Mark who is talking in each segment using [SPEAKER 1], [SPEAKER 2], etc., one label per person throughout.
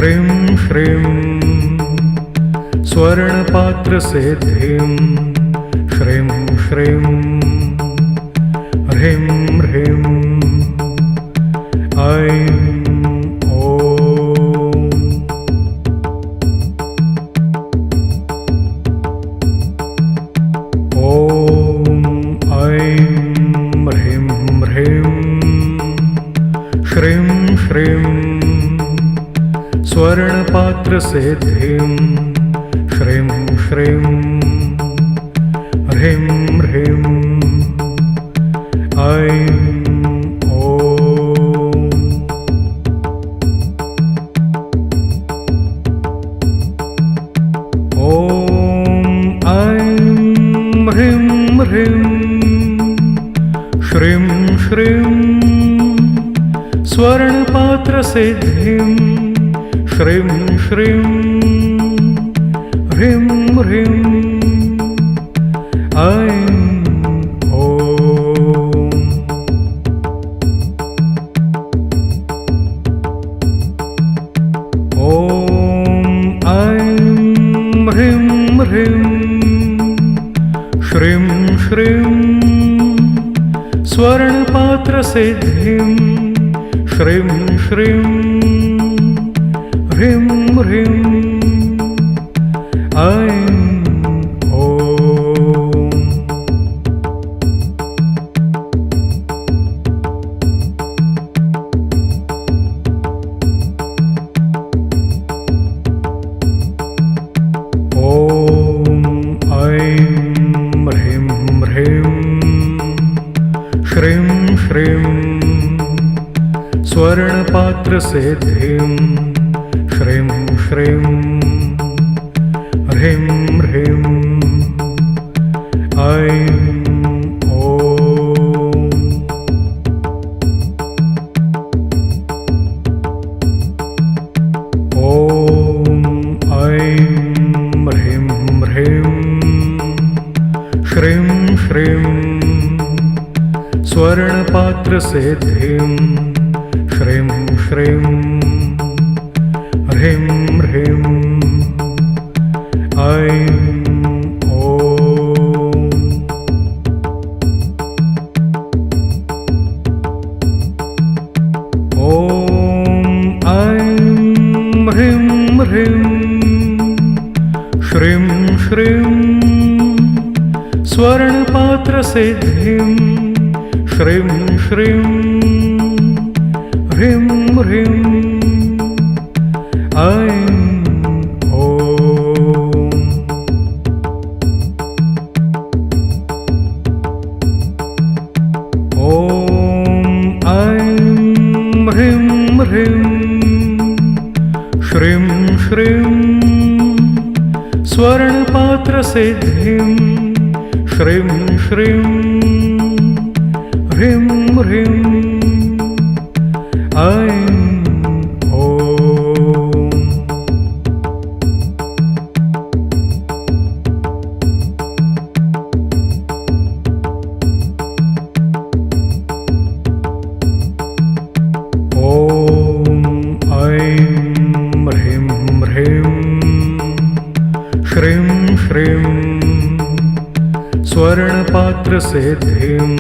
[SPEAKER 1] श्रीं श्रीं स्वर्णपात्रसिद्धिं श्रीं श्रीं ह्रीं ह्रीं ऐं श्रीं श्रीं स्वर्णपात्रसिद्धिं श्रीं श्रीं ह्रीं ह्रीं ऐं ह्रीं ह्रीं श्रीं श्रीं स्वर्णपात्रसिद्धिं श्रीं श्रीं ह्रीं ह्रीं ऐं ह्रीं ह्रीं श्रीं श्रीं स्वर्णपात्रसिद्धिं श्रीं श्रीं ह्रीं ह्रीं ऐं श्रीं श्रीं स्वर्णपात्रसिद्धिं श्रीं श्रीं ह्रीं ह्रीं ऐं ह्रीं ह्रीं श्रीं श्रीं स्वर्णपात्रसिद्धिं श्रीं श्रीं ह्रीं ह्रीं ऐं ह्रीं ह्रीं श्रीं श्रीं स्वर्णपात्रसिद्धिं श्रीं श्रीं ह्रीं ह्रीं ऐं ह्रीं ह्रीं श्रीं श्रीं स्वर्णपात्रसिद्धिं श्रीं श्रीं ह्रीं ह्रीं ऐं ह्रीं ह्रीं श्रीं श्रीं स्वर्णपात्रसिद्धिं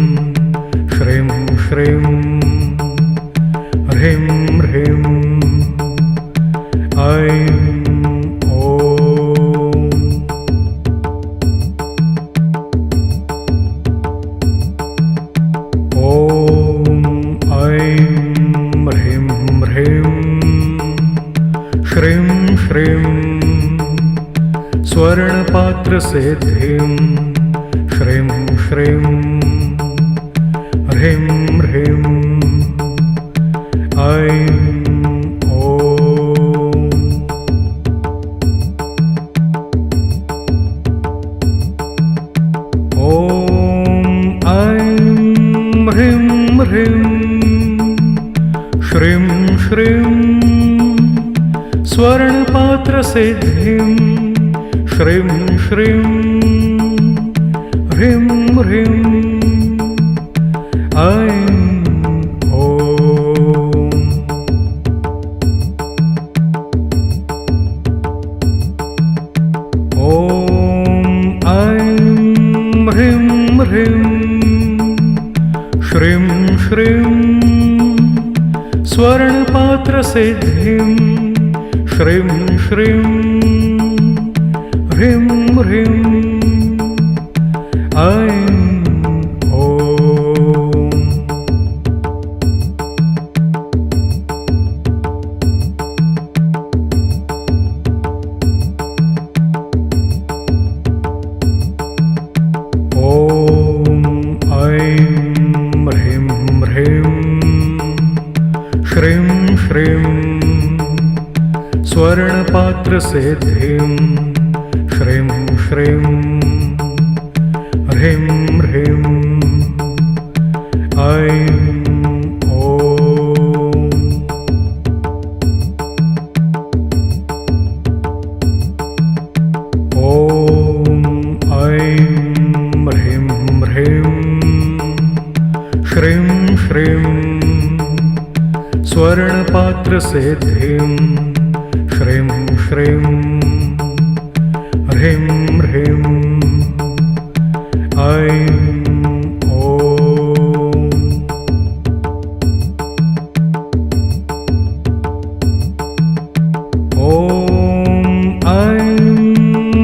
[SPEAKER 1] श्रीं श्रीं ह्रीं ह्रीं ऐं ह्रीं ह्रीं श्रीं श्रीं स्वर्णपात्रसिद्धिं श्रीं श्रीं ह्रीं ह्रीं ऐं ह्रीं ह्रीं श्रीं श्रीं स्वर्णपात्रसिद्धिं श्रीं श्रीं ह्रीं ह्रीं ऐं स्वर्णपात्रसिद्धिं श्रीं श्रीं ह्रीं ह्रीं ऐं श्रीं श्रीं स्वर्णपात्रसिद्धिं श्रीं श्रीं ह्रीं ह्रीं ऐं ह्रीं ह्रीं श्रीं श्रीं स्वर्णपात्रसिद्धिं श्रीं श्रीं ह्रीं ह्रीं ऐं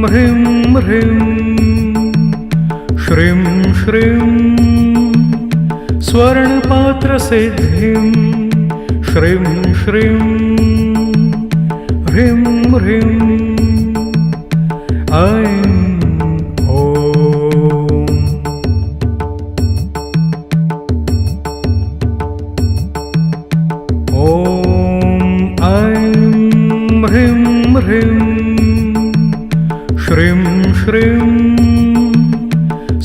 [SPEAKER 1] ह्रीं ह्रीं श्रीं श्रीं स्वर्णपात्रसिद्धिं श्रीं श्रीं ह्रीं ह्रीं ऐं ह्रीं ह्रीं श्रीं श्रीं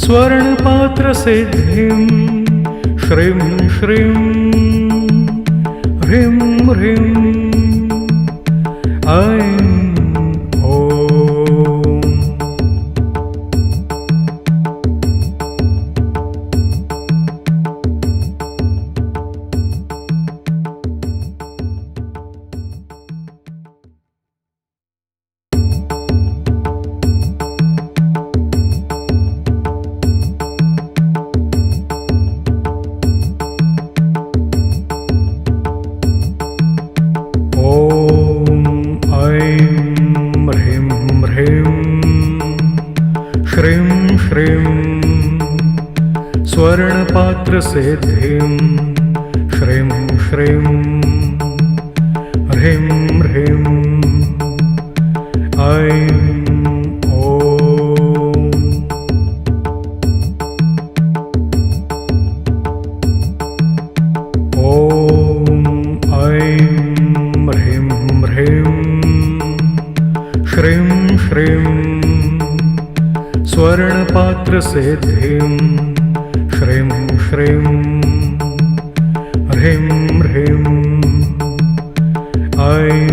[SPEAKER 1] स्वर्णपात्रसिद्धिं श्रीं श्रीं ह्रीं ह्रीं ऐं श्रीं श्रीं स्वर्णपात्रसिद्धिं श्रीं श्रीं ह्रीं ह्रीं ऐं ह्रीं ह्रीं श्रीं श्रीं स्वर्णपात्रसिद्धिं श्रीं श्रीं ह्रीं ह्रीं ऐं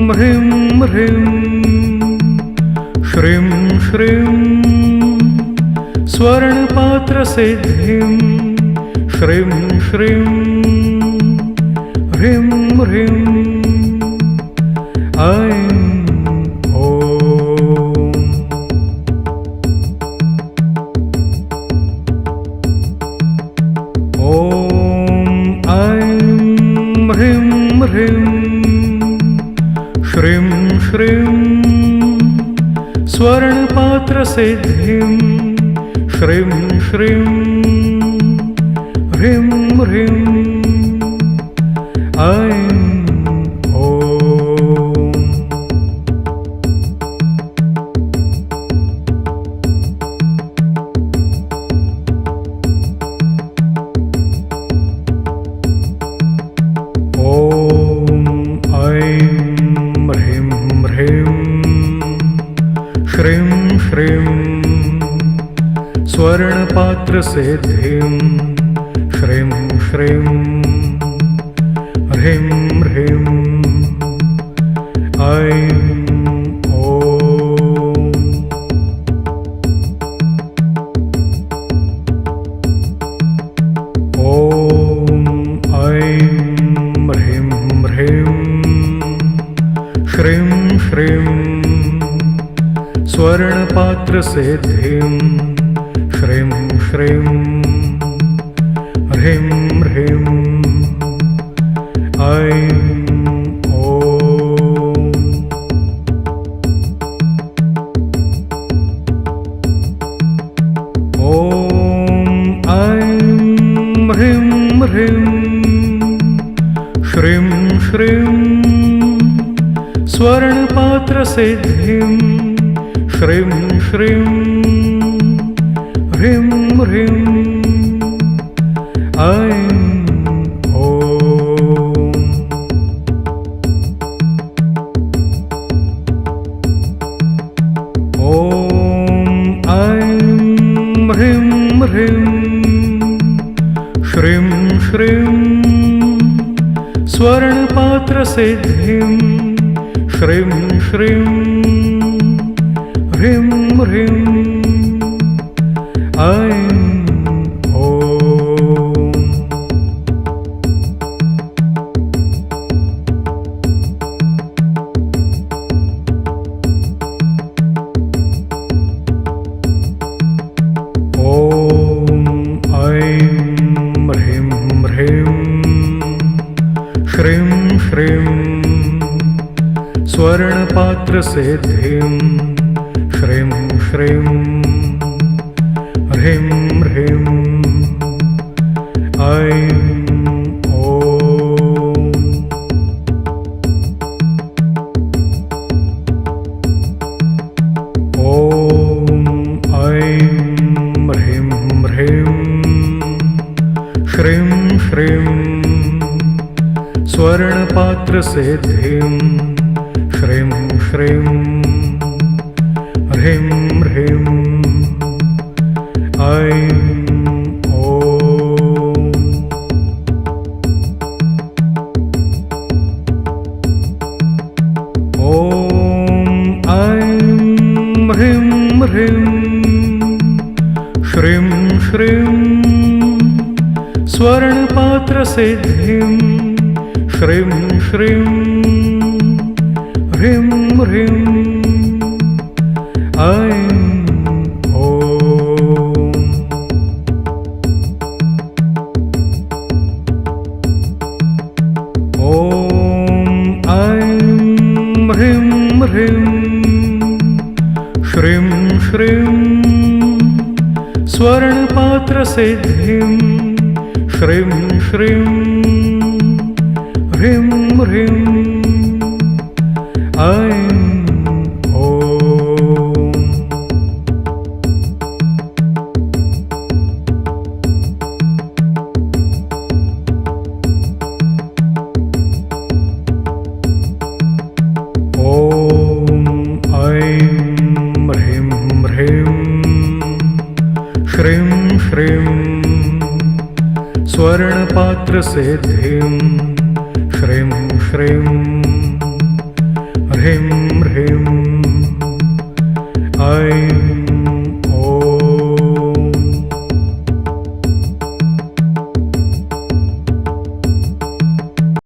[SPEAKER 1] ह्रीं ह्रीं श्रीं श्रीं स्वर्णपात्रसिद्धिं श्रीं श्रीं ह्रीं ह्रीं ऐं ह्रीं ह्रीं श्रीं श्रीं स्वर्णपात्रसिद्धिं श्रीं श्रीं ह्रीं ह्रीं ऐं ह्रीं ह्रीं श्रीं श्रीं स्वर्णपात्रसिद्धिं श्रीं श्रीं ह्रीं ह्रीं ऐं ह्रीं ह्रीं श्रीं स्वर्णपात्रसिद्धिं श्रीं श्रीं ह्रीं ह्रीं ऐं श्रीं श्रीं स्वर्णपात्रसिद्धिं श्रीं श्रीं ह्रीं ह्रीं ऐं श्रीं श्रीं स्वर्णपात्रसिद्धिं श्रीं श्रीं ह्रीं ह्रीं ऐं श्रीं श्रीं स्वर्णपात्रसिद्धिं श्रीं श्रीं ह्रीं ह्रीं ऐं श्रीं श्रीं स्वर्णपात्रसिद्धिं श्रीं श्रीं ह्रीं ह्रीं ऐं श्रीं श्रीं स्वर्णपात्रसिद्धिं श्रीं श्रीं ह्रीं ह्रीं ऐं श्रीं श्रीं स्वर्णपात्रसिद्धिं श्रीं श्रीं ह्रीं ह्रीं ऐं श्रीं श्रीं स्वर्णपात्रसिद्धिं श्रीं श्रीं ह्रीं ह्रीं ऐं